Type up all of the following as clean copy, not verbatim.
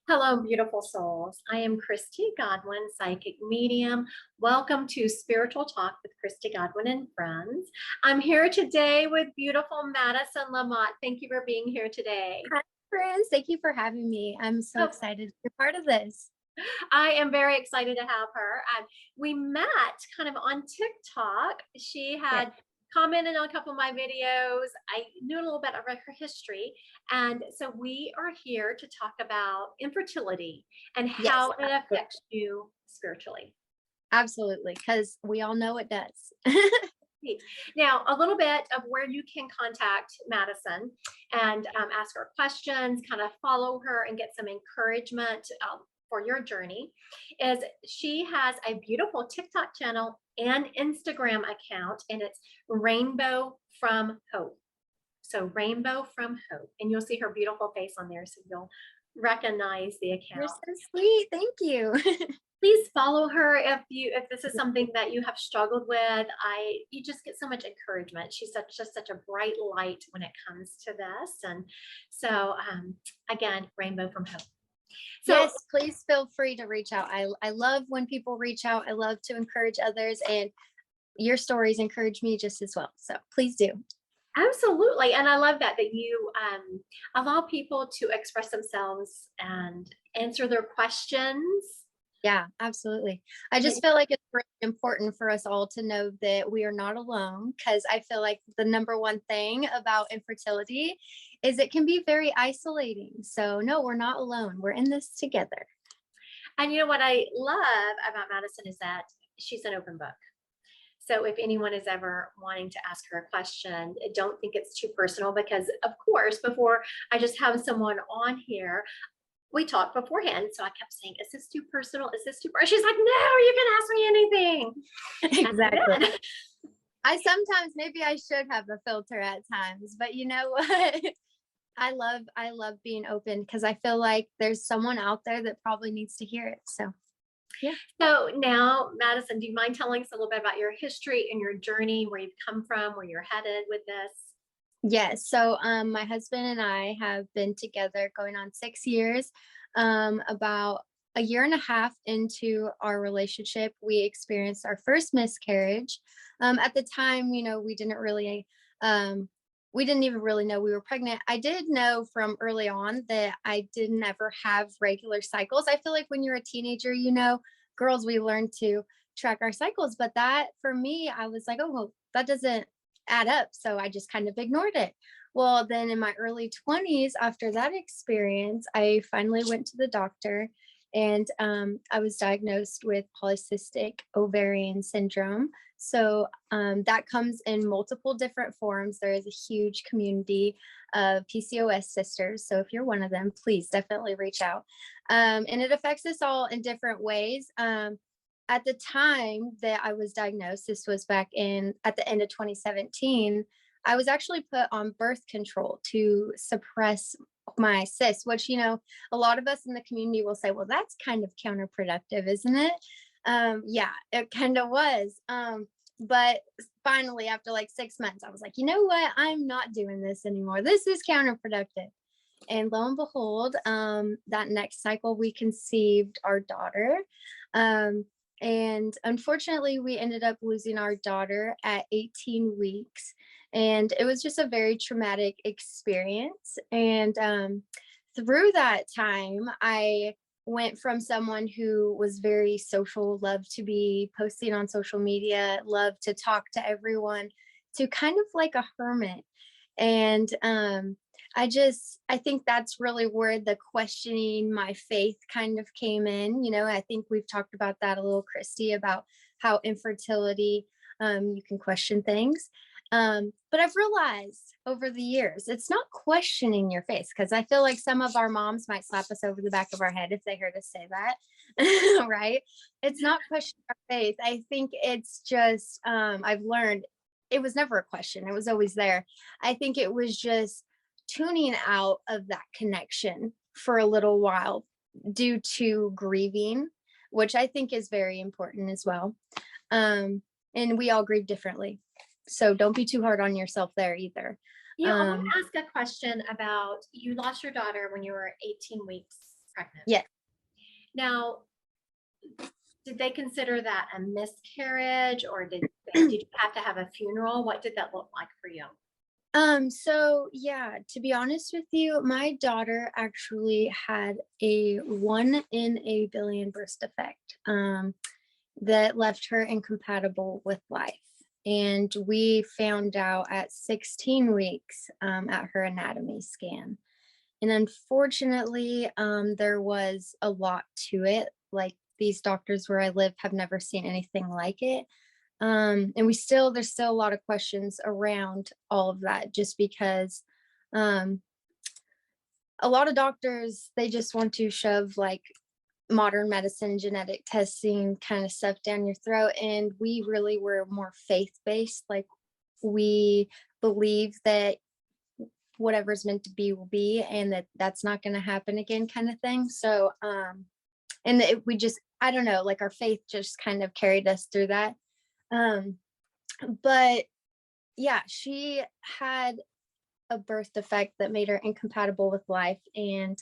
Hello, beautiful souls. I am Christy Godwin, psychic medium. Welcome to Spiritual Talk with Christy Godwin and Friends. I'm here today with beautiful Madison LaMotte. Thank you for being here today. Hi, friends. Thank you for having me. I'm so Oh, excited to be part of this. I am very excited to have her. We met kind of on TikTok. She Yeah. had commented on a couple of my videos. I knew a little bit about her history. And so we are here to talk about infertility and Yes, how it affects you spiritually. absolutely. Because we all know it does. Great. Now, a little bit of where you can contact Madison and ask her questions, kind of follow her and get some encouragement for your journey is she has a beautiful TikTok channel and Instagram account, and it's Rainbow from Hope. So Rainbow from Hope, and you'll see her beautiful face on there, so you'll recognize the You're account. so sweet. Thank you. Please follow her if this is something that you have struggled with. You just get so much encouragement. She's such a bright light when it comes to this. And so again, Rainbow from Hope. So Yes, please feel free to reach out. I love when people reach out. I love to encourage others, and your stories encourage me just as well. So please do. absolutely. And I love that you allow people to express themselves and answer their questions. Yeah, absolutely. I just feel like it's really important for us all to know that we are not alone, because I feel like the number one thing about infertility is it can be very isolating. So, no, we're not alone. We're in this together. And you know what I love about Madison is that she's an open book. So if anyone is ever wanting to ask her a question, don't think it's too personal because, of course, before I just have someone on here, we talked beforehand. So I kept saying, is this too personal? Is this too personal? She's like, no, you can ask me anything. Exactly. Maybe I should have a filter at times, but you know what? I love being open because I feel like there's someone out there that probably needs to hear it. So, yeah. So now, Madison, do you mind telling us a little bit about your history and your journey, where you've come from, where you're headed with this? Yes. So my husband and I have been together going on 6 years. About a year and a half into our relationship, we experienced our first miscarriage. At the time, we didn't even really know we were pregnant. I did know from early on that I didn't ever have regular cycles. I feel like when you're a teenager, girls, we learn to track our cycles. But that for me, I was like, oh, well, that doesn't add up. So I just kind of ignored it. Well, then in my early 20s, after that experience, I finally went to the doctor, and I was diagnosed with polycystic ovarian syndrome. So that comes in multiple different forms. There is a huge community of PCOS sisters. So if you're one of them, please definitely reach out. And it affects us all in different ways. At the time that I was diagnosed, this was back at the end of 2017, I was actually put on birth control to suppress my cyst, which, a lot of us in the community will say, well, that's kind of counterproductive, isn't it? Yeah, it kind of was. But finally, after like 6 months, I was like, you know what? I'm not doing this anymore. This is counterproductive. And lo and behold, that next cycle, we conceived our daughter. And unfortunately, we ended up losing our daughter at 18 weeks. And it was just a very traumatic experience. And through that time, I went from someone who was very social, loved to be posting on social media, loved to talk to everyone, to kind of like a hermit. And I think that's really where the questioning my faith kind of came in. I think we've talked about that a little, Christy, about how infertility, you can question things. But I've realized over the years, it's not questioning your faith, because I feel like some of our moms might slap us over the back of our head if they heard us say that, right? It's not questioning our faith. I think it's just, I've learned it was never a question. It was always there. I think it was just tuning out of that connection for a little while due to grieving, which I think is very important as well. And we all grieve differently. So don't be too hard on yourself there either. I want to ask a question about, you lost your daughter when you were 18 weeks pregnant. Yeah. Now, did they consider that a miscarriage, or did you have to have a funeral? What did that look like for you? So yeah, to be honest with you, my daughter actually had a 1 in a billion birth defect, that left her incompatible with life. And we found out at 16 weeks, at her anatomy scan. And unfortunately, there was a lot to it. Like, these doctors where I live have never seen anything like it. And there's still a lot of questions around all of that, just because um, a lot of doctors, they just want to shove like modern medicine, genetic testing kind of stuff down your throat. And we really were more faith-based. Like, we believe that whatever's meant to be will be, and that's not going to happen again, kind of thing. So and we just, I don't know, like, our faith just kind of carried us through that. um but yeah, she had a birth defect that made her incompatible with life, and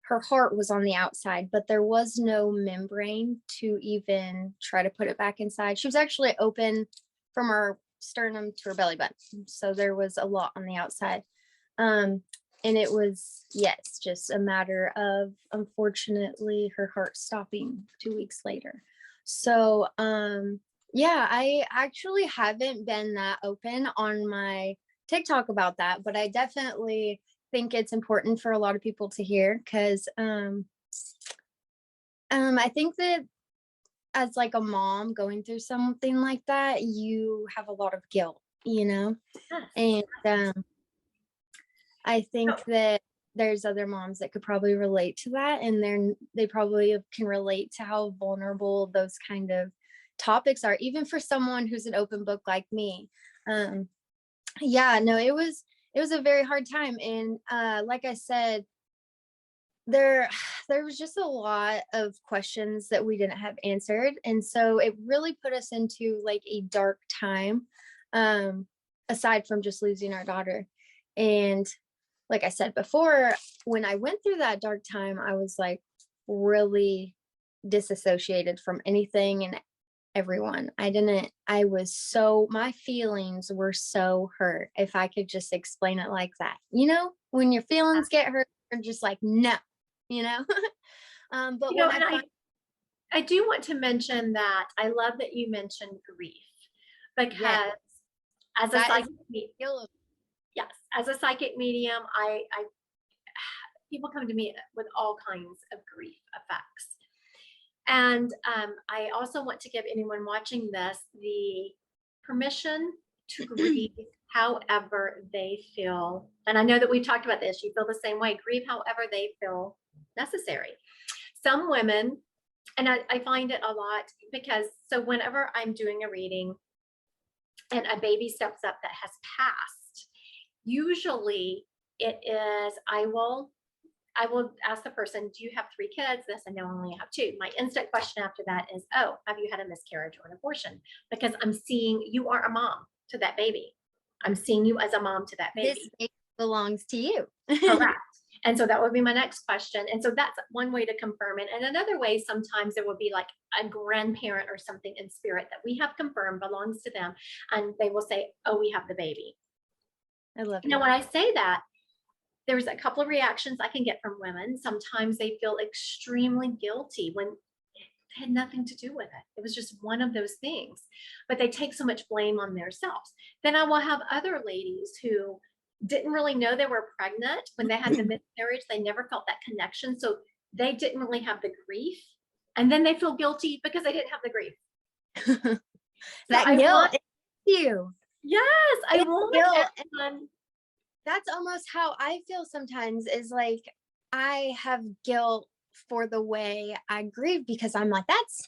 her heart was on the outside, but there was no membrane to even try to put it back inside. She was actually open from her sternum to her belly button, so there was a lot on the outside. And it was, yes, just a matter of, unfortunately, her heart stopping 2 weeks later. So yeah, I actually haven't been that open on my TikTok about that, but I definitely think it's important for a lot of people to hear, because I think that as like a mom going through something like that, you have a lot of guilt, you know? Yes. And I So, think that there's other moms that could probably relate to that, and they probably can relate to how vulnerable those kind of topics are, even for someone who's an open book like me. um yeah, no, it was a very hard time. And like I said, there there was just a lot of questions that we didn't have answered, and so it really put us into like a dark time, um aside from just losing our daughter. And like I said before, when I went through that dark time, I was like really disassociated from anything and everyone. My feelings were so hurt. If I could just explain it like that, when your feelings get hurt, you're just like, no, you know? But when I and find, I do want to mention that I love that you mentioned grief, yeah, because as a that is psychic, skill. yes, as a psychic medium, I people come to me with all kinds of grief effects. And I also want to give anyone watching this the permission to grieve however they feel. And I know that we talked about this. You feel the same way. Grieve however they feel necessary. Some women, and I find it a lot, because so whenever I'm doing a reading and a baby steps up that has passed, usually it is, I will ask the person, do you have 3 kids? This, I know I only have 2. My instant question after that is, oh, have you had a miscarriage or an abortion? Because I'm seeing you are a mom to that baby. I'm seeing you as a mom to that This baby. baby belongs to you. Correct. And so that would be my next question. And so that's one way to confirm it. And another way, sometimes there will be like a grandparent or something in spirit that we have confirmed belongs to them. And they will say, oh, we have the baby. I love Now, it. when I say that, there's a couple of reactions I can get from women. Sometimes they feel extremely guilty when it had nothing to do with it. It was just one of those things, but they take so much blame on themselves. Then I will have other ladies who didn't really know they were pregnant when they had the miscarriage. They never felt that connection. So they didn't really have the grief. And then they feel guilty because they didn't have the grief. So That I guilt want, is you. yes, I It's want guilt. everyone. That's almost how I feel sometimes, is like I have guilt for the way I grieve, because I'm like, that's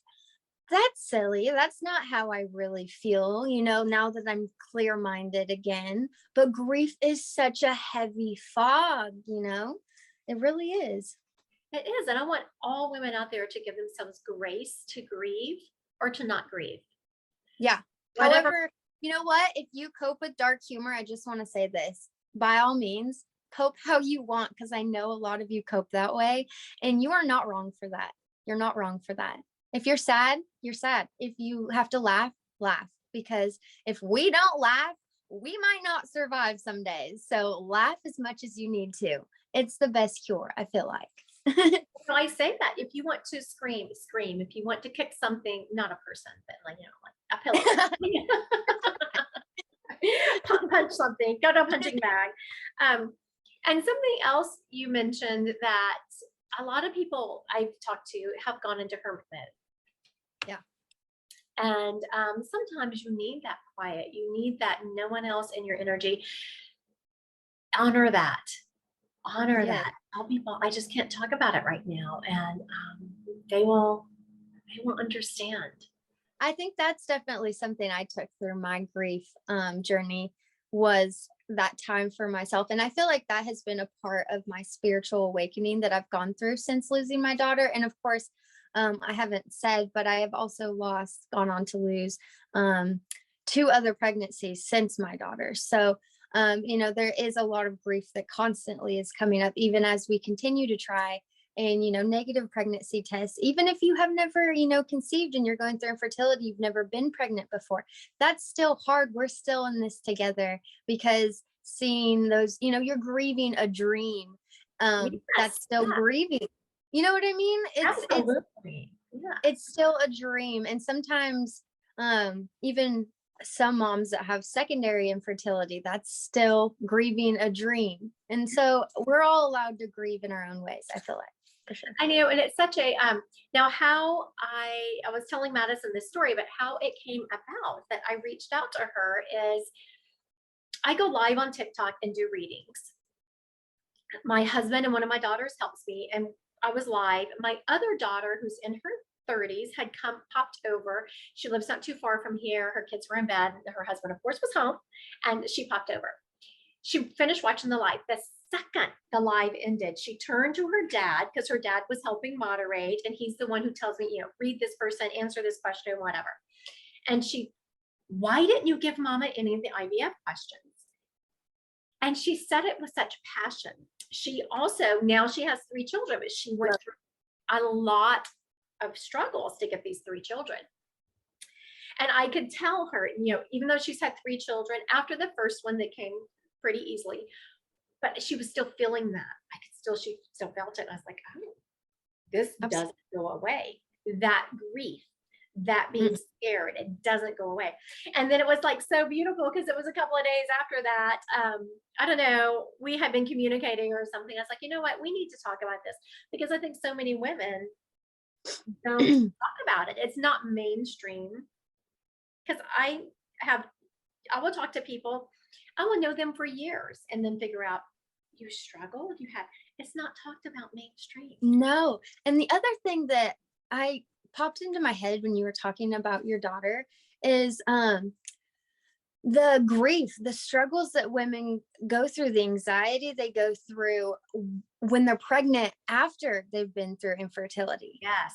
silly. That's not how I really feel, now that I'm clear-minded again. But grief is such a heavy fog. It really is. It is. And I want all women out there to give themselves grace to grieve or to not grieve. Yeah. Whatever. However, you know what? If you cope with dark humor, I just want to say this. By all means, cope how you want, because I know a lot of you cope that way, and you are not wrong for that. You're not wrong for that. If you're sad, you're sad. If you have to laugh, laugh, because if we don't laugh, we might not survive some days. So laugh as much as you need to. It's the best cure, I feel like. Well, I say that if you want to scream, scream. If you want to kick something, not a person, but like, like a pillow. Punch something, go to a punching bag. And something else you mentioned that a lot of people I've talked to have gone into hermit mode. Yeah. And sometimes you need that quiet. You need that no one else in your energy. Honor that. Honor that. Tell people, I just can't talk about it right now. And they will understand. I think that's definitely something I took through my grief journey, was that time for myself. And I feel like that has been a part of my spiritual awakening that I've gone through since losing my daughter. And of course, I haven't said, but I have also gone on to lose 2 other pregnancies since my daughter. So, there is a lot of grief that constantly is coming up, even as we continue to try. And, negative pregnancy tests, even if you have never, conceived and you're going through infertility, you've never been pregnant before, that's still hard. We're still in this together, because seeing those, you're grieving a dream. That's still grieving. You know what I mean? It's still a dream. And sometimes even some moms that have secondary infertility, that's still grieving a dream. And so we're all allowed to grieve in our own ways, I feel like. For sure. I know, and it's such a now how I was telling Madison this story, but how it came about that I reached out to her is I go live on TikTok and do readings. My husband and one of my daughters helps me, and I was live. My other daughter, who's in her 30s, had popped over. She lives not too far from here. Her kids were in bed. Her husband, of course, was home, and she popped over. She finished watching the live. The second the live ended, she turned to her dad, because her dad was helping moderate, and he's the one who tells me, read this person, answer this question, whatever. And why didn't you give Mama any of the IVF questions? And she said it with such passion. She also, now she has 3 children, but she went through a lot of struggles to get these 3 children. And I could tell her, even though she's had 3 children, after the first one that came pretty easily, but she was still feeling that. She still felt it. I was like, oh, this doesn't go away. That grief, that being scared, it doesn't go away. And then it was like so beautiful, because it was a couple of days after that. I don't know, we had been communicating or something. I was like, you know what, we need to talk about this, because I think so many women don't talk about it. It's not mainstream. Because I will talk to people, I will know them for years and then figure out, you struggle, it's not talked about mainstream. No. And the other thing that I popped into my head when you were talking about your daughter is the grief, the struggles that women go through, the anxiety they go through when they're pregnant after they've been through infertility. Yes.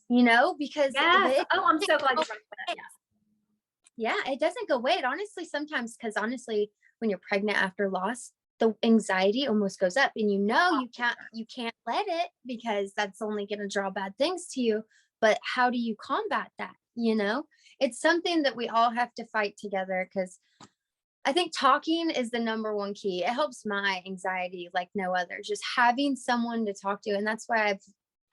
Because I'm so glad you brought that. Yes. Yeah, it doesn't go away. It honestly sometimes, because honestly, when you're pregnant after loss, the anxiety almost goes up, and you can't let it, because that's only going to draw bad things to you. But how do you combat that? It's something that we all have to fight together, because I think talking is the number one key. It helps my anxiety like no other, just having someone to talk to. And that's why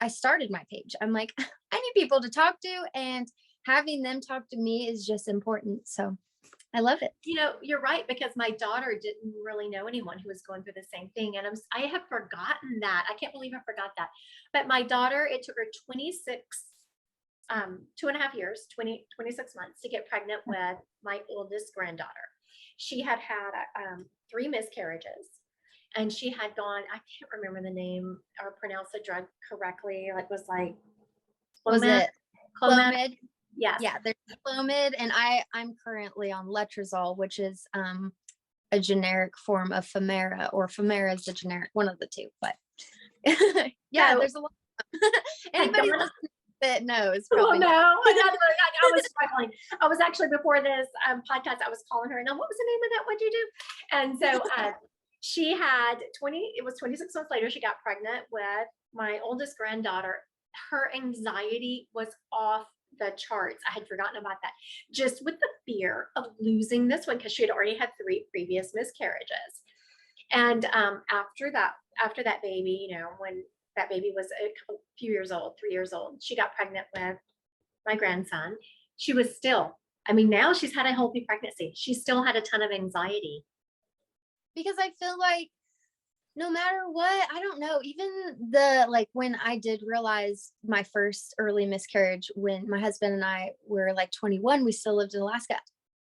I started my page. I'm like, I need people to talk to, and having them talk to me is just important. So I love it. You're right, because my daughter didn't really know anyone who was going through the same thing. And I have forgotten that. I can't believe I forgot that. But my daughter, it took her 2.5 years, 26 months to get pregnant with my oldest granddaughter. She had 3 miscarriages, and she had gone, I can't remember the name or pronounce the drug correctly. It was like, was it Clomid? Yes. Yeah, there's Clomid, and I'm currently on letrozole, which is a generic form of Femara, or Femara is the generic, one of the 2. But yeah, there's a lot. Anybody listening that knows. Oh no, I was struggling. I was actually, before this podcast, I was calling her, and what was the name of that? What'd you do? And so she had 20, it was 26 months later, she got pregnant with my oldest granddaughter. Her anxiety was off the charts. I had forgotten about that. Just with the fear of losing this one, because she had already had 3 previous miscarriages. And after that baby, when that baby was a few years old, 3 years old, she got pregnant with my grandson. She was still, I mean, now she's had a healthy pregnancy. She still had a ton of anxiety. Because I feel like no matter what, I don't know, even the like when I did realize my first early miscarriage, when my husband and I were like 21, we still lived in Alaska.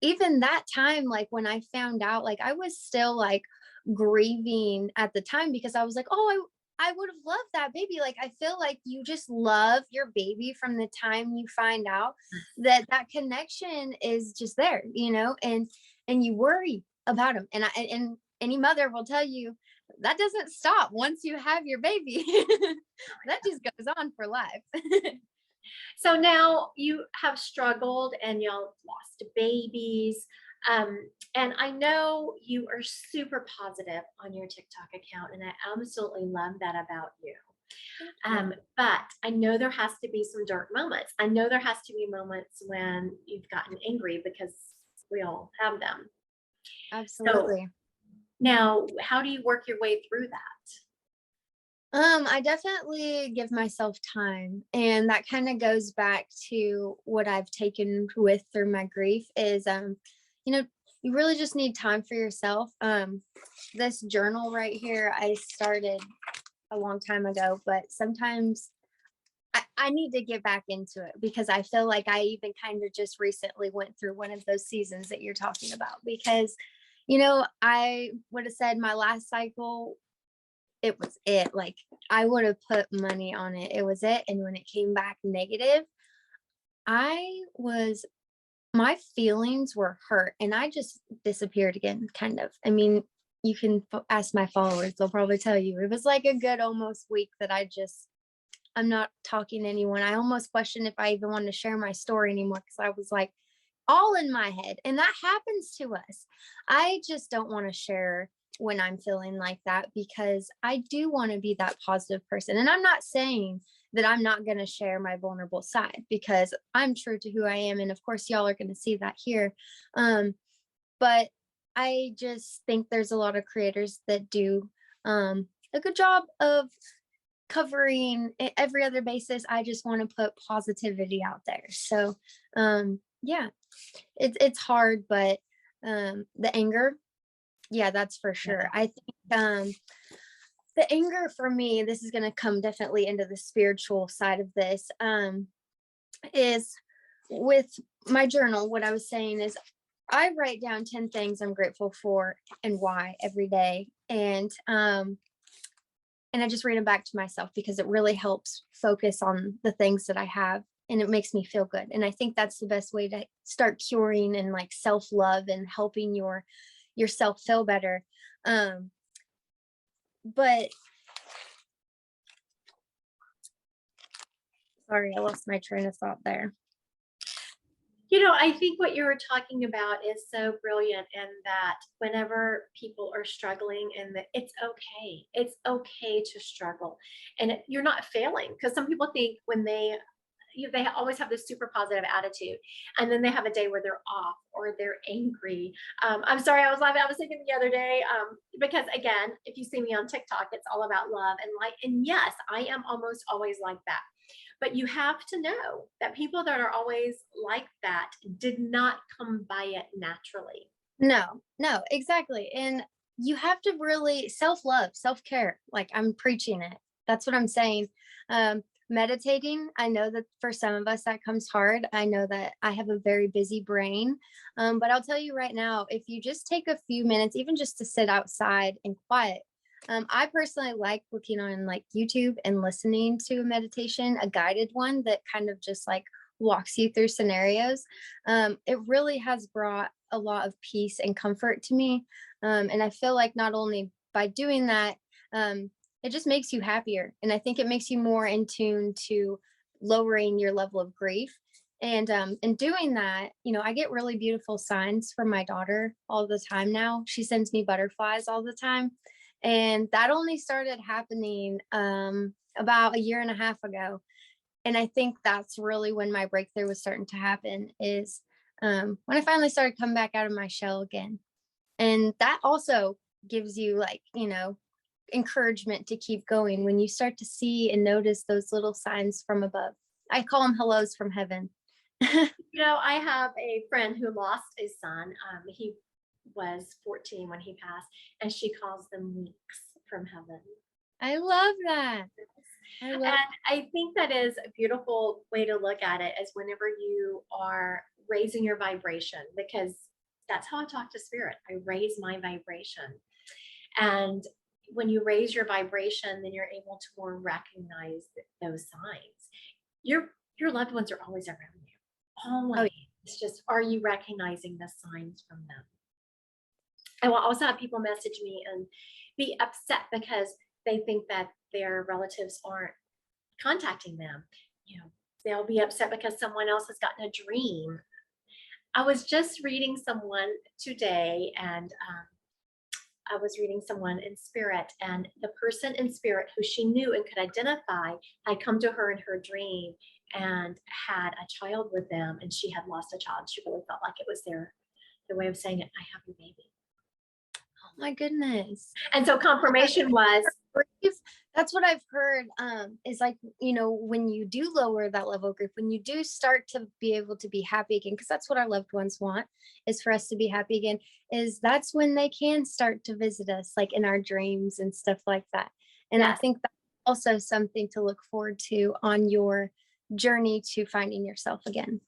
Even that time, like when I found out, like I was still like grieving at the time, because I was like, oh, I would have loved that baby. Like I feel like you just love your baby from the time you find out that that connection is just there, and you worry about him. And any mother will tell you that doesn't stop once you have your baby. That just goes on for life. So now you have struggled and y'all lost babies. And I know you are super positive on your TikTok account, and I absolutely love that about you. But I know there has to be some dark moments. I know there has to be moments when you've gotten angry, because we all have them. Absolutely. So now, how do you work your way through that? I definitely give myself time, and that kind of goes back to what I've taken with through my grief is, you really just need time for yourself. This journal right here, I started a long time ago, but sometimes I need to get back into it, because I feel like I even kind of just recently went through one of those seasons that you're talking about, because, I would have said my last cycle, it was it. Like I would have put money on it. It was it. And when it came back negative, my feelings were hurt, and I just disappeared again, kind of. I mean, you can ask my followers, they'll probably tell you it was like a good almost week that I'm not talking to anyone. I almost questioned if I even wanted to share my story anymore, because I was like all in my head. And that happens to us. I just don't want to share when I'm feeling like that, because I do want to be that positive person. And I'm not saying that I'm not going to share my vulnerable side, because I'm true to who I am. And of course, y'all are going to see that here. But I just think there's a lot of creators that do a good job of covering every other basis. I just want to put positivity out there. So yeah, it's hard, but the anger, yeah, that's for sure. I think the anger for me, this is going to come definitely into the spiritual side of this, is with my journal. What I was saying is I write down 10 things I'm grateful for and why every day. And I just read them back to myself, because it really helps focus on the things that I have, and it makes me feel good. And I think that's the best way to start curing and like self-love and helping yourself feel better. But sorry, I lost my train of thought there. I think what you were talking about is so brilliant, in that whenever people are struggling, and that it's okay to struggle, and you're not failing, because some people think when they always have this super positive attitude, and then they have a day where they're off or they're angry. I'm sorry, I was laughing. I was thinking the other day, because again, if you see me on TikTok, it's all about love and light. And yes, I am almost always like that. But you have to know that people that are always like that did not come by it naturally. No, exactly. And you have to really self-love, self-care. Like I'm preaching it. That's what I'm saying. Meditating, I know that for some of us that comes hard. I know that I have a very busy brain. But I'll tell you right now, if you just take a few minutes, even just to sit outside and quiet. I personally like looking on like YouTube and listening to a meditation, a guided one that kind of just like walks you through scenarios. It really has brought a lot of peace and comfort to me. And I feel like not only by doing that, it just makes you happier. And I think it makes you more in tune to lowering your level of grief. And in doing that, I get really beautiful signs from my daughter all the time now. She sends me butterflies all the time. And that only started happening about a year and a half ago. And I think that's really when my breakthrough was starting to happen, is when I finally started coming back out of my shell again. And that also gives you, like, encouragement to keep going when you start to see and notice those little signs from above. I call them hellos from heaven. I have a friend who lost a son. He was 14 when he passed, and she calls them winks from heaven. I love that. And I think that is a beautiful way to look at it, as whenever you are raising your vibration, because that's how I talk to spirit. I raise my vibration. And when you raise your vibration, then you're able to more recognize those signs. Your loved ones are always around you. Always. Oh, It's just, are you recognizing the signs from them? I will also have people message me and be upset because they think that their relatives aren't contacting them. They'll be upset because someone else has gotten a dream. I was just reading someone today, and I was reading someone in spirit, and the person in spirit who she knew and could identify had come to her in her dream and had a child with them, and she had lost a child. She really felt like it was their way of saying it, I have your baby. oh my goodness. And so confirmation was, that's what I've heard, is like, when you do lower that level of grief, when you do start to be able to be happy again, because that's what our loved ones want, is for us to be happy again, is that's when they can start to visit us, like in our dreams and stuff like that. And I yes, think that's also something to look forward to on your journey to finding yourself again.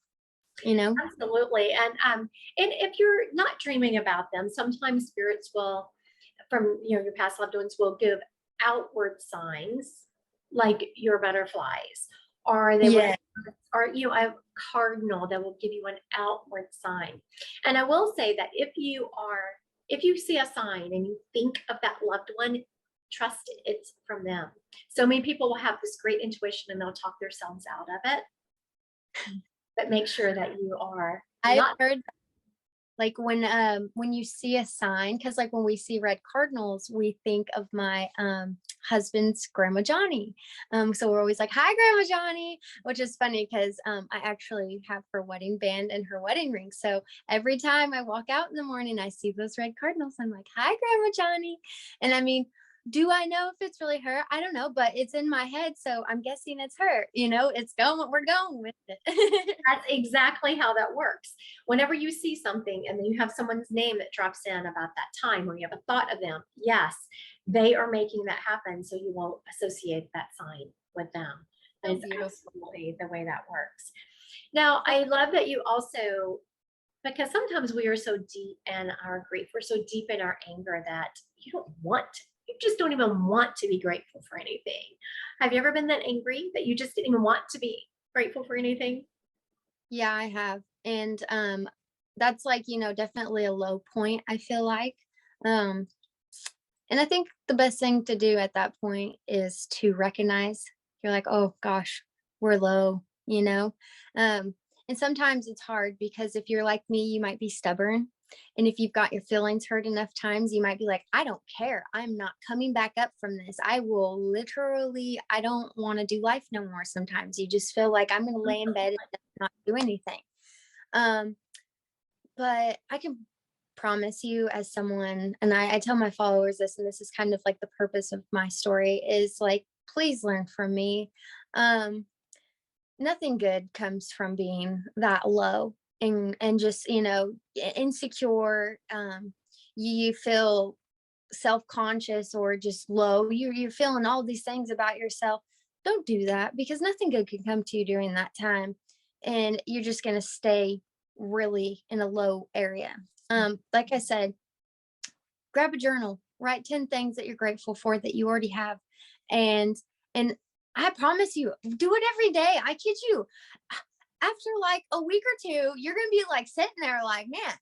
absolutely. And if you're not dreaming about them, sometimes spirits will, from your past loved ones, will give outward signs, like your butterflies, or they will, Yeah. or a cardinal that will give you an outward sign. And I will say that if you see a sign and you think of that loved one, trust it's from them. So many people will have this great intuition and they'll talk themselves out of it, but make sure that you are I've not. heard, like, when you see a sign, because like when we see red cardinals, we think of my husband's grandma Johnny. So we're always like, hi grandma Johnny, which is funny because I actually have her wedding band and her wedding ring. So every time I walk out in the morning, I see those red cardinals, I'm like, hi grandma Johnny. And I mean, do I know if it's really her? I don't know, but it's in my head, so I'm guessing it's her. We're going with it. That's exactly how that works. Whenever you see something and then you have someone's name that drops in about that time, or you have a thought of them, yes, they are making that happen. So you will associate that sign with them. So That's beautiful. absolutely the way that works. Now, I love that you also, because sometimes we are so deep in our grief, we're so deep in our anger that you just don't even want to be grateful for anything. Have you ever been that angry that you just didn't even want to be grateful for anything? Yeah, I have. And that's like, definitely a low point, I feel like. Um and I think the best thing to do at that point is to recognize, you're like, oh gosh, we're low, and sometimes it's hard because if you're like me, you might be stubborn. And if you've got your feelings hurt enough times, you might be like, I don't care. I'm not coming back up from this. I don't want to do life no more. Sometimes you just feel like I'm going to lay in bed and not do anything. But I can promise you, as someone, and I tell my followers this, and this is kind of like the purpose of my story, is like, please learn from me. Nothing good comes from being that low and just, insecure. You feel self-conscious or just low. You're feeling all these things about yourself. Don't do that, because nothing good can come to you during that time. And you're just going to stay really in a low area. Like I said, grab a journal, write 10 things that you're grateful for that you already have. And I promise you, do it every day. I kid you. After like a week or two, you're going to be like sitting there like, man,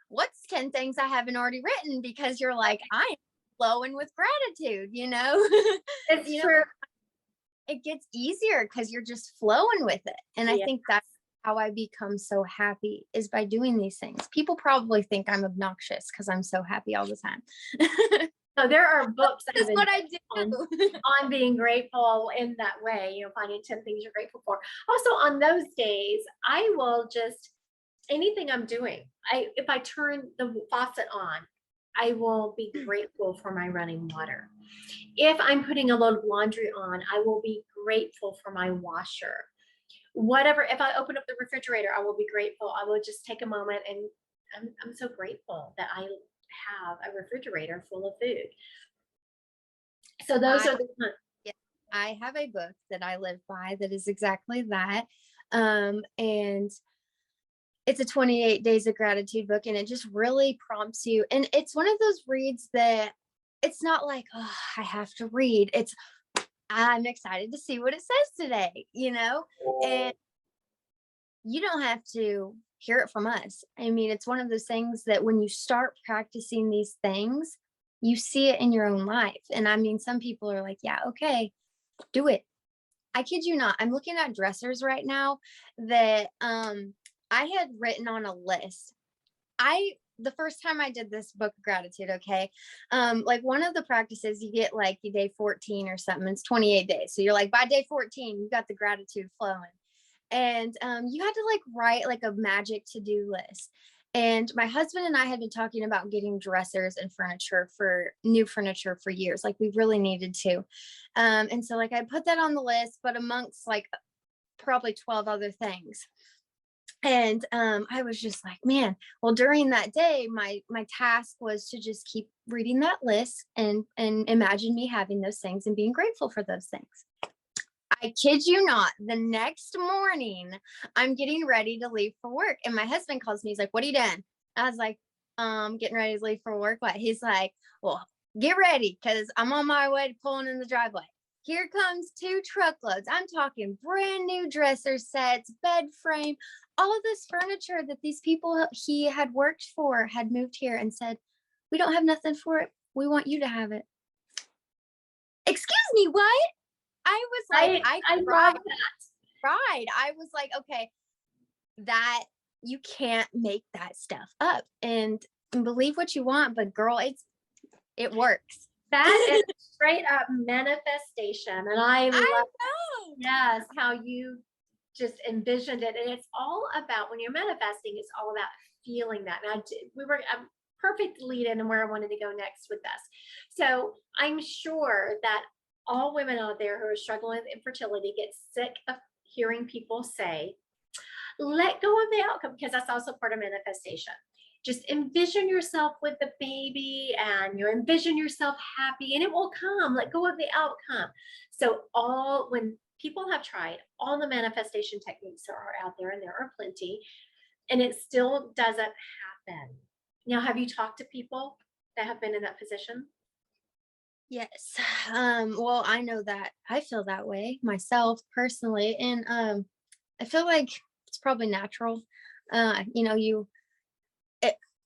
what's 10 things I haven't already written? Because you're like, I am flowing with gratitude, It's true. it gets easier because you're just flowing with it. And I think that's how I become so happy is by doing these things. People probably think I'm obnoxious because I'm so happy all the time. So there are books that have That's been what I on, do. on being grateful in that way, you know, finding 10 things you're grateful for. Also, on those days, I will just, anything I'm doing, if I turn the faucet on, I will be grateful for my running water. If I'm putting a load of laundry on, I will be grateful for my washer. Whatever, if I open up the refrigerator, I will be grateful. I will just take a moment, and I'm so grateful that I have a refrigerator full of food. So those I, are the yeah, I have a book that I live by that is exactly that. And it's a 28 days of gratitude book, and it just really prompts you. And it's one of those reads that it's not like, oh, I have to read. It's, I'm excited to see what it says today, you know? And you don't have to hear it from us. I mean, it's one of those things that when you start practicing these things, you see it in your own life. And I mean, some people are like, yeah, okay, do it. I kid you not. I'm looking at dressers right now that I had written on a list. The first time I did this book of gratitude, okay, like one of the practices you get like day 14 or something, it's 28 days. So you're like, by day 14, you got the gratitude flowing. And you had to like write like a magic to-do list. And my husband and I had been talking about getting dressers and new furniture for years. Like we really needed to. And so like I put that on the list, but amongst like probably 12 other things. And I was just like, man, well, during that day, my task was to just keep reading that list and imagine me having those things and being grateful for those things. I kid you not, the next morning, I'm getting ready to leave for work. And my husband calls me. He's like, what are you doing? I was like, getting ready to leave for work. What? He's like, well, get ready because I'm on my way to pulling in the driveway. Here comes 2 truckloads. I'm talking brand new dresser sets, bed frame, all of this furniture that these people he had worked for had moved here and said, we don't have nothing for it. We want you to have it. Excuse me, what? I was like, I love that. I was like, okay, that you can't make that stuff up and believe what you want, but girl, it works. That is straight up manifestation. And I love, know. yes, how you just envisioned it. And it's all about, when you're manifesting, it's all about feeling that. And we were a perfect lead in and where I wanted to go next with this. So I'm sure that all women out there who are struggling with infertility get sick of hearing people say, let go of the outcome, because that's also part of manifestation. Just envision yourself with the baby and you envision yourself happy and it will come. Let go of the outcome. So when people have tried all the manifestation techniques that are out there, and there are plenty, and it still doesn't happen. Now, have you talked to people that have been in that position? Yes. Well, I know that I feel that way myself personally. And I feel like it's probably natural. You know,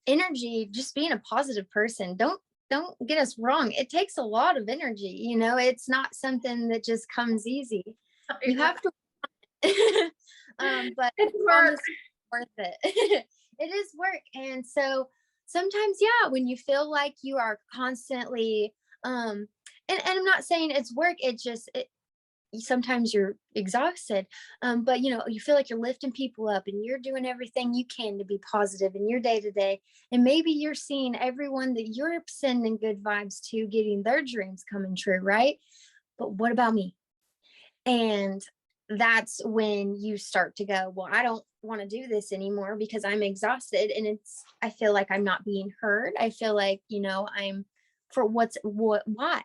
energy, just being a positive person, don't get us wrong. It takes a lot of energy, you know, it's not something that just comes easy. You have to but It's work. worth it. It is work. And so sometimes, yeah, when you feel like you are constantly and I'm not saying it's work, sometimes you're exhausted, but you know, you feel like you're lifting people up and you're doing everything you can to be positive in your day to day, and maybe you're seeing everyone that you're sending good vibes to getting their dreams coming true, right? But what about me? And that's when you start to go, well, I don't want to do this anymore because I'm exhausted, and I feel like I'm not being heard. I feel like, you know, why?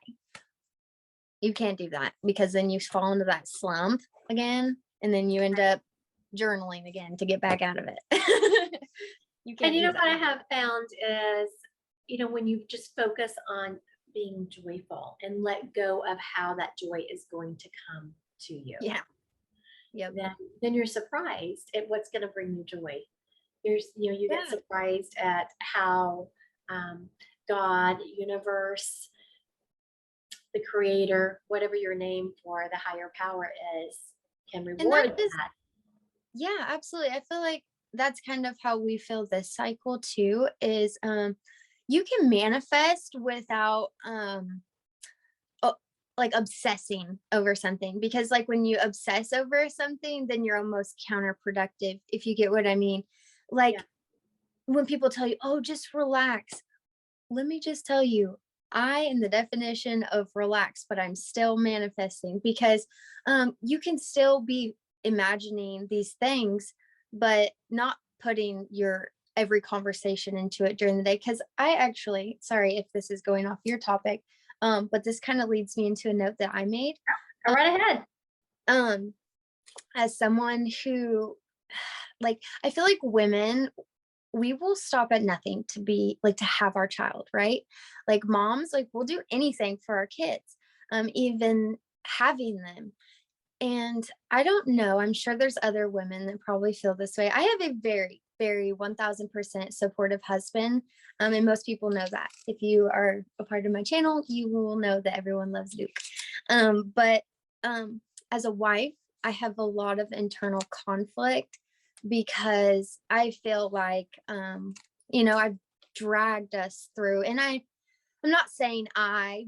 You can't do that, because then you fall into that slump again, and then you end up journaling again to get back out of it. You can't And you do know what I that. have found is, you know, when you just focus on being joyful and let go of how that joy is going to come to you, Yeah. Yep. then you're surprised at what's going to bring you joy. You get Yeah. surprised at how God, universe, the creator, whatever your name for the higher power is, can And that reward is, that. Yeah, absolutely. I feel like that's kind of how we feel this cycle too, is you can manifest without o- like obsessing over something, because like when you obsess over something, then you're almost counterproductive, if you get what I mean. Yeah. Like when people tell you, "Oh, just relax." Let me just tell you, I am the definition of relax, but I'm still manifesting, because you can still be imagining these things, but not putting your every conversation into it during the day. Because I actually, sorry if this is going off your topic, but this kind of leads me into a note that I made. Go right ahead. Um, as someone who, like, I feel like women, we will stop at nothing to be like to have our child, right? Like moms, like we'll do anything for our kids, even having them. And I don't know, I'm sure there's other women that probably feel this way. I have a very, very 1000% supportive husband. And most people know that. If you are a part of my channel, you will know that everyone loves Luke. But as a wife, I have a lot of internal conflict, because I feel like, I've dragged us through, and I'm not saying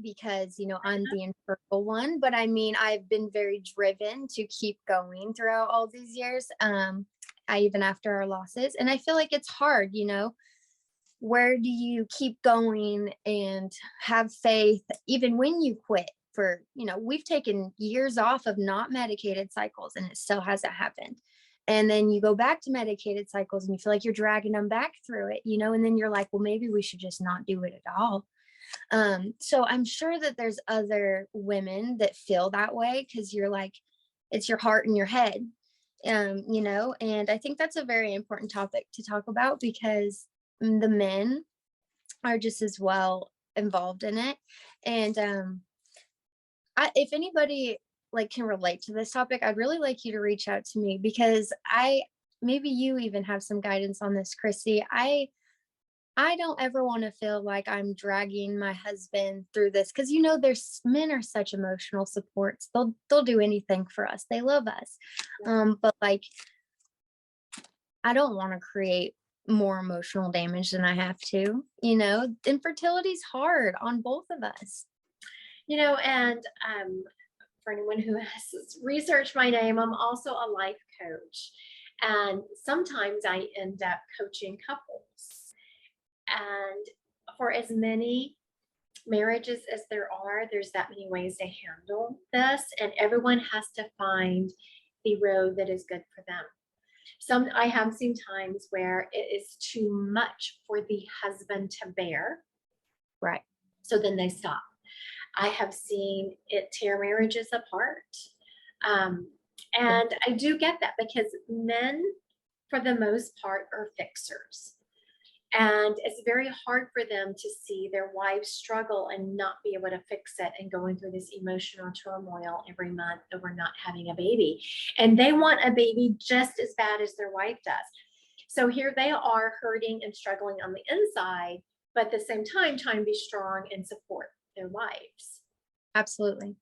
because, I'm the infertile one, but I mean, I've been very driven to keep going throughout all these years. I even after our losses. And I feel like it's hard, where do you keep going and have faith even when you quit? For, we've taken years off of not medicated cycles and it still hasn't happened. And then you go back to medicated cycles and you feel like you're dragging them back through it, and then you're like, well, maybe we should just not do it at all. So I'm sure that there's other women that feel that way, because you're like, it's your heart and your head, and I think that's a very important topic to talk about, because the men are just as well involved in it. And if anybody like can relate to this topic, I'd really like you to reach out to me, because maybe you even have some guidance on this, Chrissy. I don't ever want to feel like I'm dragging my husband through this, because there's men are such emotional supports. They'll do anything for us. They love us. But like I don't want to create more emotional damage than I have to. Infertility's hard on both of us. And for anyone who has researched my name, I'm also a life coach. And sometimes I end up coaching couples. And for as many marriages as there's that many ways to handle this. And everyone has to find the road that is good for them. I have seen times where it is too much for the husband to bear. Right. So then they stop. I have seen it tear marriages apart. And I do get that, because men, for the most part, are fixers. And it's very hard for them to see their wives struggle and not be able to fix it, and going through this emotional turmoil every month over not having a baby. And they want a baby just as bad as their wife does. So here they are hurting and struggling on the inside, but at the same time trying to be strong and support their wives. Absolutely.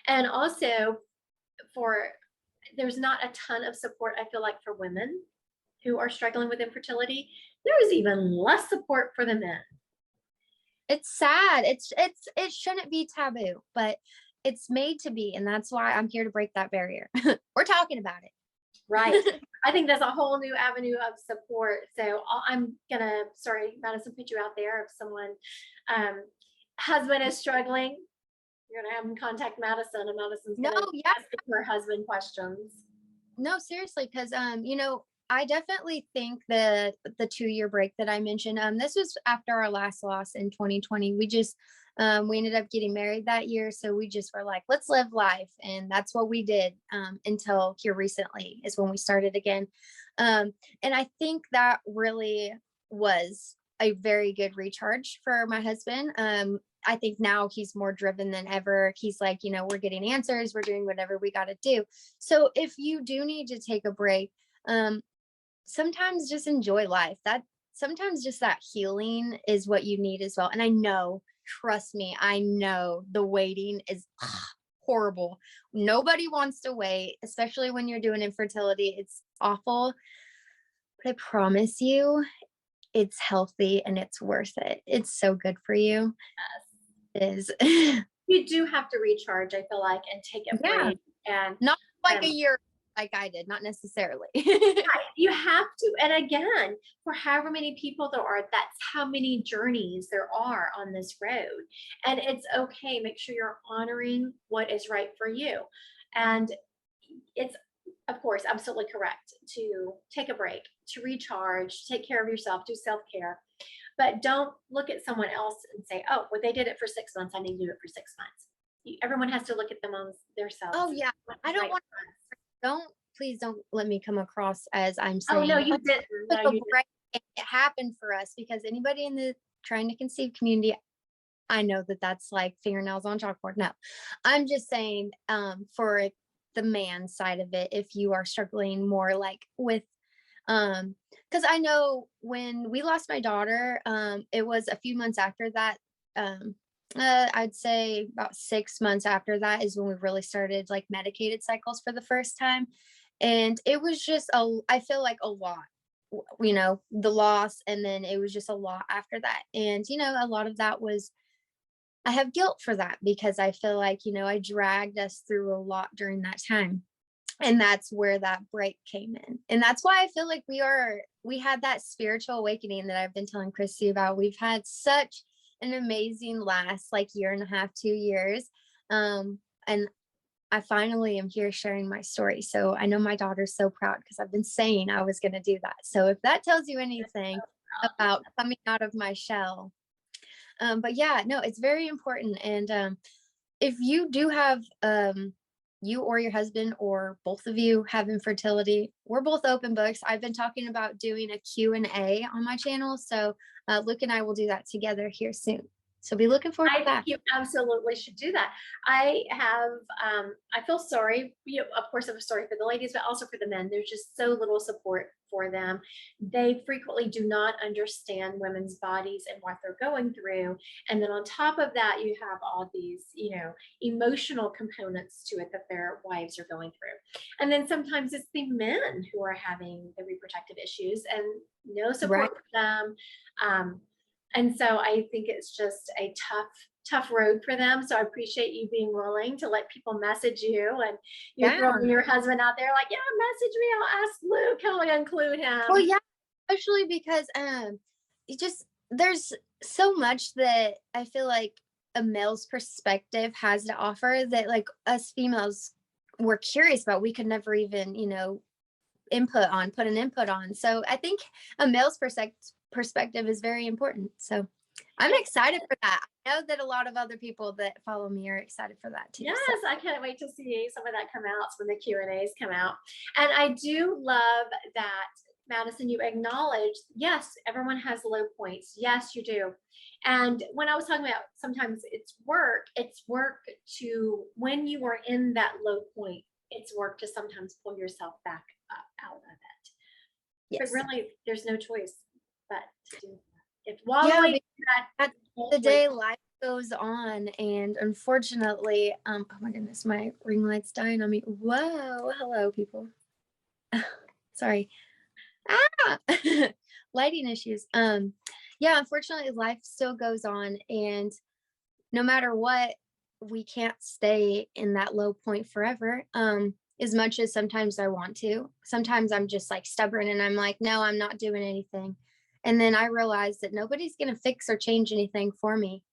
And also, there's not a ton of support, I feel like, for women who are struggling with infertility. There is even less support for the men. It's sad. It shouldn't be taboo, but it's made to be, and that's why I'm here to break that barrier. We're talking about it. Right. I think that's a whole new avenue of support. So I'm gonna, sorry, Madison, put you out there. If someone husband is struggling, you're gonna have them contact Madison, and Madison's gonna ask her husband questions. No, seriously, because I definitely think that the 2-year break that I mentioned, this was after our last loss in 2020. We just we ended up getting married that year, so we just were like, let's live life, and that's what we did, until here recently is when we started again. And I think that really was a very good recharge for my husband. I think now he's more driven than ever. He's like, we're getting answers, we're doing whatever we got to do. So if you do need to take a break, sometimes just enjoy life. That sometimes just that healing is what you need as well. And I know, trust me, I know the waiting is horrible. Nobody wants to wait, especially when you're doing infertility. awful, but I promise you, it's healthy and it's worth it. It's so good for you. It is. You do have to recharge, I feel like, and take a Yeah, break. And not like a um, year like I did, not necessarily. you have to. And again, for however many people there are, that's how many journeys there are on this road. And it's okay. Make sure you're honoring what is right for you. And it's, of course, absolutely correct to take a break, to recharge, take care of yourself, do self care. But don't look at someone else and say, oh, well, they did it for 6 months. I need to do it for 6 months. Everyone has to look at them on themselves. Oh yeah. I don't Right. want don't please don't let me come across as I'm Oh, no, saying, you "Oh, didn't. took No, a you didn't. break and it happened for us," because anybody in the trying to conceive community, I know that that's like fingernails on chalkboard. No, I'm just saying, for the man side of it, if you are struggling more like with, because I know when we lost my daughter, it was a few months after that. Um, I'd say about 6 months after that is when we really started like medicated cycles for the first time. And it was just I feel like a lot, the loss. And then it was just a lot after that. And, a lot of that was I have guilt for that because I feel like, I dragged us through a lot during that time. And that's where that break came in. And that's why I feel like we had that spiritual awakening that I've been telling Christy about. We've had such an amazing last like year and a half, 2 years. And I finally am here sharing my story. So I know my daughter's so proud because I've been saying I was going to do that. So if that tells you anything about coming out of my shell, but yeah, no, it's very important. And if you do have you or your husband or both of you have infertility, we're both open books. I've been talking about doing a Q&A on my channel. So Luke and I will do that together here soon. So be looking forward I to think that. you absolutely should do that. I feel sorry, of course, I'm sorry for the ladies, but also for the men. There's just so little support for them. They frequently do not understand women's bodies and what they're going through. And then on top of that, you have all these, emotional components to it that their wives are going through. And then sometimes it's the men who are having the reproductive issues and no support Right. for them. And so I think it's just a tough road for them. So I appreciate you being willing to let people message you, and you're Yeah. throwing your husband out there like, yeah, message me. I'll ask Luke. How do I include Well, him? yeah, especially because it just there's so much that I feel like a male's perspective has to offer that like us females were curious about. We could never even, put an input on. So I think a male's perspective is very important. So I'm excited for that. I know that a lot of other people that follow me are excited for that too. Yes, So I can't wait to see some of that come out when the Q&As come out. And I do love that, Madison, you acknowledge, yes, everyone has low points. Yes, you do. And when I was talking about sometimes it's work to, when you are in that low point, it's work to sometimes pull yourself back up out of it. But yes. really, there's no choice but to do that. If Yeah, wallowing at the day life goes on, and unfortunately, oh my goodness, my ring light's dying on me. Whoa, hello people. Sorry. Ah, lighting issues. Yeah, unfortunately life still goes on, and no matter what, we can't stay in that low point forever. As much as sometimes I want to, sometimes I'm just like stubborn and I'm like, no, I'm not doing anything. And then I realize that nobody's going to fix or change anything for me.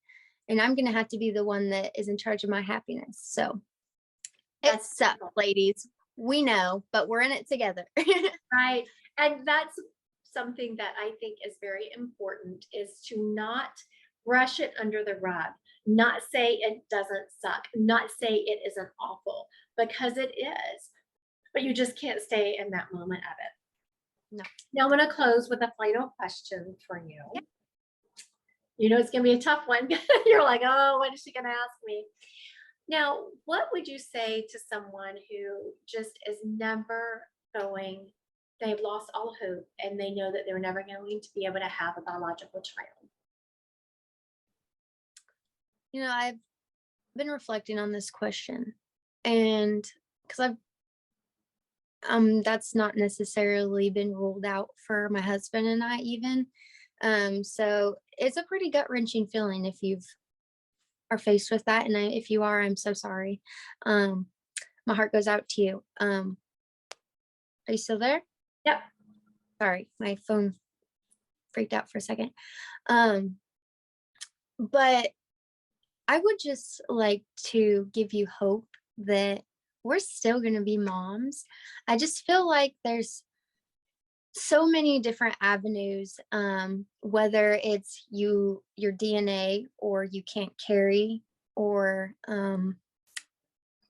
And I'm going to have to be the one that is in charge of my happiness. So it that's sucks, ladies. We know, but we're in it together. right. And that's something that I think is very important, is to not brush it under the rug, not say it doesn't suck, not say it isn't awful, because it is, but you just can't stay in that moment of it. No. Now I'm going to close with a final question for you. Yeah. You know, it's going to be a tough one. You're like, oh, what is she going to ask me? Now, what would you say to someone who just is never going, they've lost all hope and they know that they're never going to be able to have a biological child? I've been reflecting on this question, and because that's not necessarily been ruled out for my husband and I even. So it's a pretty gut-wrenching feeling if you've are faced with that, and if you are, I'm so sorry. Um, my heart goes out to you. Are you still there? Yep. Sorry, my phone freaked out for a second. Um, but I would just like to give you hope that we're still going to be moms. I just feel like there's so many different avenues, whether it's your DNA, or you can't carry, or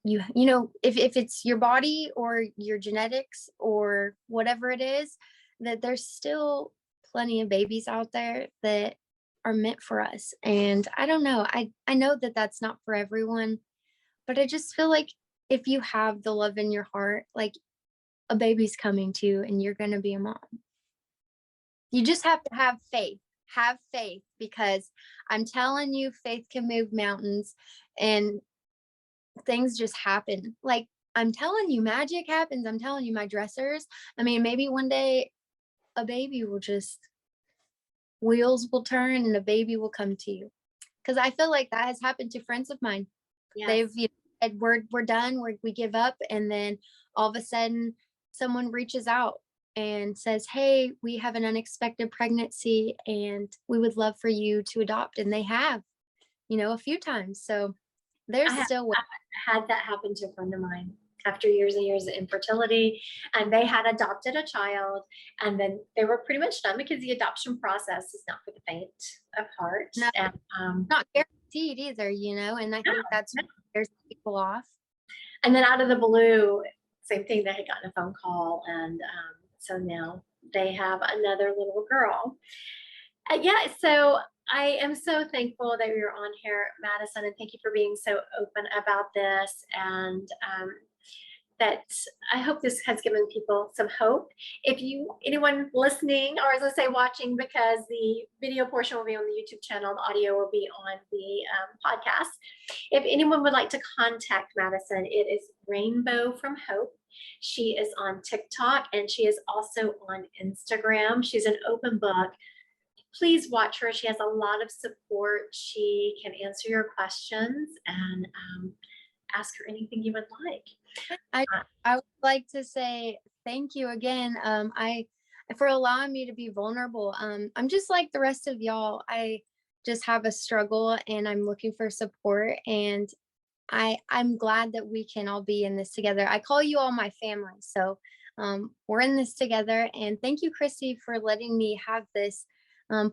you know, if it's your body or your genetics or whatever it is, that there's still plenty of babies out there that are meant for us. And I don't know, I know that that's not for everyone, but I just feel like if you have the love in your heart, like, a baby's coming to you and you're going to be a mom. You just have to have faith. Have faith, because I'm telling you, faith can move mountains, and things just happen. Like, I'm telling you, magic happens. I'm telling you, my dressers. I mean, maybe one day a baby will just, wheels will turn and a baby will come to you. Because I feel like that has happened to friends of mine. Yes. They've, said, we're done, we give up, and then all of a sudden someone reaches out and says, hey, we have an unexpected pregnancy and we would love for you to adopt. And they have, a few times. So there's still way. I had that happen to a friend of mine after years and years of infertility, and they had adopted a child, and then they were pretty much done, because the adoption process is not for the faint of heart. No, and not guaranteed either, and I think that's what scares people off. And then out of the blue, same thing, they had gotten a phone call, and so now they have another little girl. Yeah, so I am so thankful that you're on here, Madison, and thank you for being so open about this. And that I hope this has given people some hope. If anyone listening, or as I say, watching, because the video portion will be on the YouTube channel, the audio will be on the podcast. If anyone would like to contact Madison, it is Rainbow from Hope. She is on TikTok, and she is also on Instagram. She's an open book. Please watch her. She has a lot of support. She can answer your questions, and ask her anything you would like. I would like to say thank you again. For allowing me to be vulnerable. I'm just like the rest of y'all. I just have a struggle, and I'm looking for support. And I'm glad that we can all be in this together. I call you all my family. So we're in this together. And thank you, Christy, for letting me have this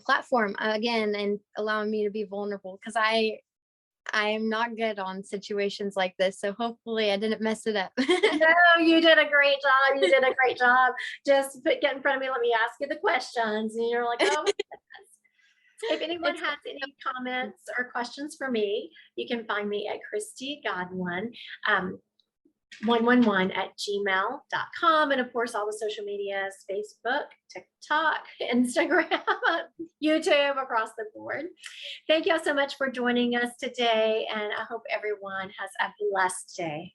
platform again, and allowing me to be vulnerable, because I am not good on situations like this. So hopefully I didn't mess it up. No, you did a great job. You did a great job. Just get in front of me. Let me ask you the questions. And you're like, oh, my goodness. If anyone has any comments or questions for me, you can find me at Christy Godwin, 111@gmail.com. And of course, all the social medias, Facebook, TikTok, Instagram, YouTube, across the board. Thank you all so much for joining us today. And I hope everyone has a blessed day.